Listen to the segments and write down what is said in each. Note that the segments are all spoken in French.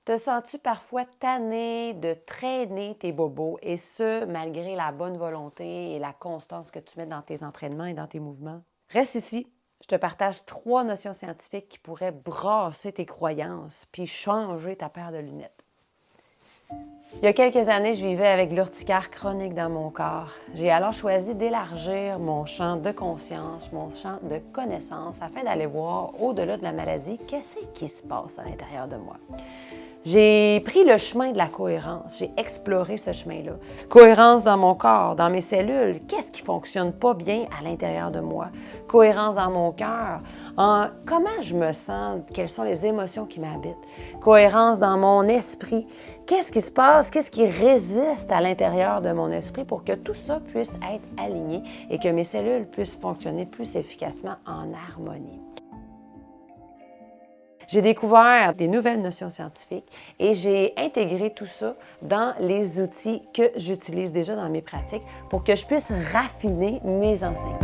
Te sens-tu parfois tanné de traîner tes bobos et ce, malgré la bonne volonté et la constance que tu mets dans tes entraînements et dans tes mouvements? Reste ici, je te partage 3 notions scientifiques qui pourraient brasser tes croyances puis changer ta paire de lunettes. Il y a quelques années, je vivais avec l'urticaire chronique dans mon corps. J'ai alors choisi d'élargir mon champ de conscience, mon champ de connaissance, afin d'aller voir au-delà de la maladie, qu'est-ce qui se passe à l'intérieur de moi. J'ai pris le chemin de la cohérence, j'ai exploré ce chemin-là. Cohérence dans mon corps, dans mes cellules, qu'est-ce qui ne fonctionne pas bien à l'intérieur de moi? Cohérence dans mon cœur, en comment je me sens, quelles sont les émotions qui m'habitent? Cohérence dans mon esprit, qu'est-ce qui se passe, qu'est-ce qui résiste à l'intérieur de mon esprit pour que tout ça puisse être aligné et que mes cellules puissent fonctionner plus efficacement en harmonie. J'ai découvert des nouvelles notions scientifiques et j'ai intégré tout ça dans les outils que j'utilise déjà dans mes pratiques pour que je puisse raffiner mes enseignements.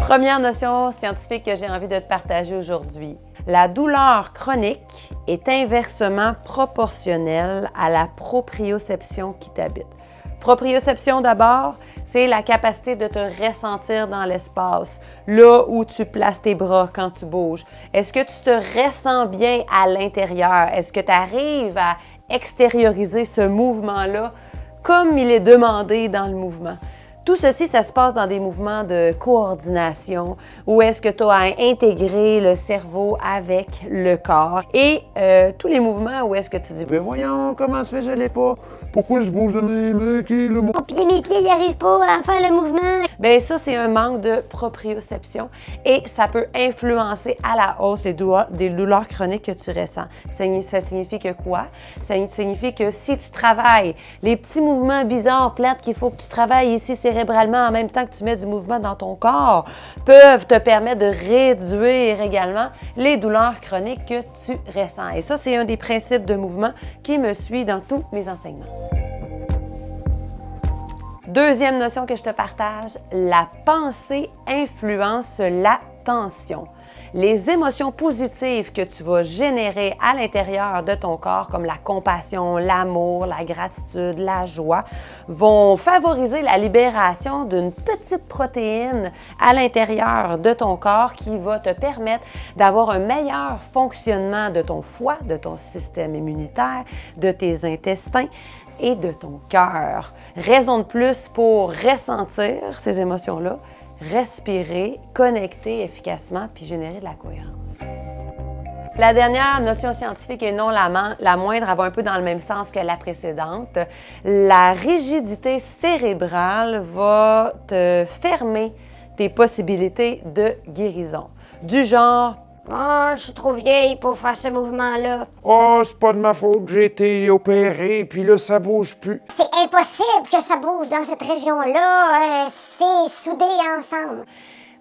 Première notion scientifique que j'ai envie de te partager aujourd'hui. La douleur chronique est inversement proportionnelle à la proprioception qui t'habite. Proprioception d'abord, c'est la capacité de te ressentir dans l'espace, là où tu places tes bras quand tu bouges. Est-ce que tu te ressens bien à l'intérieur? Est-ce que tu arrives à extérioriser ce mouvement-là comme il est demandé dans le mouvement? Tout ceci, ça se passe dans des mouvements de coordination où est-ce que tu as à intégrer le cerveau avec le corps et tous les mouvements où est-ce que tu dis « Mais voyons, comment ça fait, je l'ai pas? Pourquoi je bouge de mes mains? Qui le mot? Mes pieds n'y arrivent pas à faire le mouvement. » Bien, ça, c'est un manque de proprioception et ça peut influencer à la hausse des douleurs chroniques que tu ressens. Ça signifie que quoi? Ça signifie que si tu travailles les petits mouvements bizarres, plates qu'il faut que tu travailles ici cérébralement en même temps que tu mets du mouvement dans ton corps, peuvent te permettre de réduire également les douleurs chroniques que tu ressens. Et ça, c'est un des principes de mouvement qui me suit dans tous mes enseignements. Deuxième notion que je te partage, la pensée influence l'attention. Les émotions positives que tu vas générer à l'intérieur de ton corps, comme la compassion, l'amour, la gratitude, la joie, vont favoriser la libération d'une petite protéine à l'intérieur de ton corps qui va te permettre d'avoir un meilleur fonctionnement de ton foie, de ton système immunitaire, de tes intestins et de ton cœur. Raison de plus pour ressentir ces émotions-là, respirer, connecter efficacement puis générer de la cohérence. La dernière notion scientifique et non la moindre, elle va un peu dans le même sens que la précédente. La rigidité cérébrale va te fermer tes possibilités de guérison. Du genre, Oh, je suis trop vieille pour faire ce mouvement-là. Oh, c'est pas de ma faute, j'ai été opéré, puis là, ça bouge plus. C'est impossible que ça bouge dans cette région-là. C'est soudé ensemble.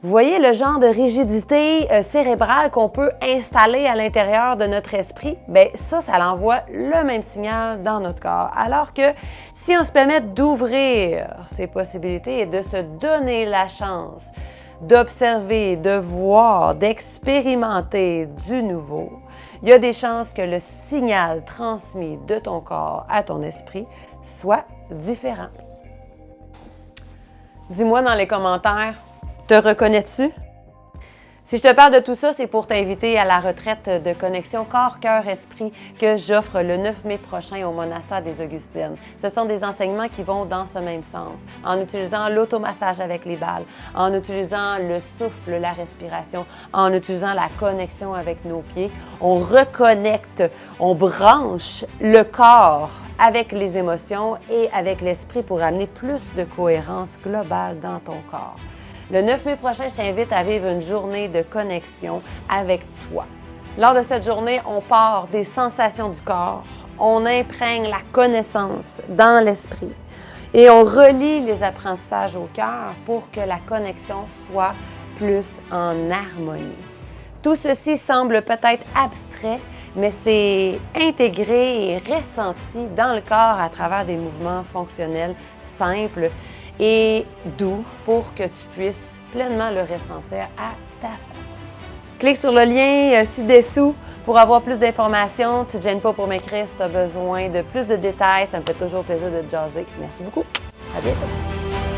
vous voyez le genre de rigidité cérébrale qu'on peut installer à l'intérieur de notre esprit? Bien, ça l'envoie le même signal dans notre corps. Alors que si on se permet d'ouvrir ces possibilités et de se donner la chance d'observer, de voir, d'expérimenter du nouveau, il y a des chances que le signal transmis de ton corps à ton esprit soit différent. Dis-moi dans les commentaires, te reconnais-tu? Si je te parle de tout ça, c'est pour t'inviter à la retraite de connexion corps, cœur, esprit que j'offre le 9 mai prochain au monastère des Augustines. Ce sont des enseignements qui vont dans ce même sens, en utilisant l'automassage avec les balles, en utilisant le souffle, la respiration, en utilisant la connexion avec nos pieds. On reconnecte, on branche le corps avec les émotions et avec l'esprit pour amener plus de cohérence globale dans ton corps. Le 9 mai prochain, je t'invite à vivre une journée de connexion avec toi. Lors de cette journée, on part des sensations du corps, on imprègne la connaissance dans l'esprit et on relie les apprentissages au cœur pour que la connexion soit plus en harmonie. Tout ceci semble peut-être abstrait, mais c'est intégré et ressenti dans le corps à travers des mouvements fonctionnels simples et doux pour que tu puisses pleinement le ressentir à ta façon. Clique sur le lien ci-dessous Pour avoir plus d'informations, tu ne te gênes pas pour m'écrire si tu as besoin de plus de détails. Ça me fait toujours plaisir de te jaser. Merci beaucoup. À bientôt.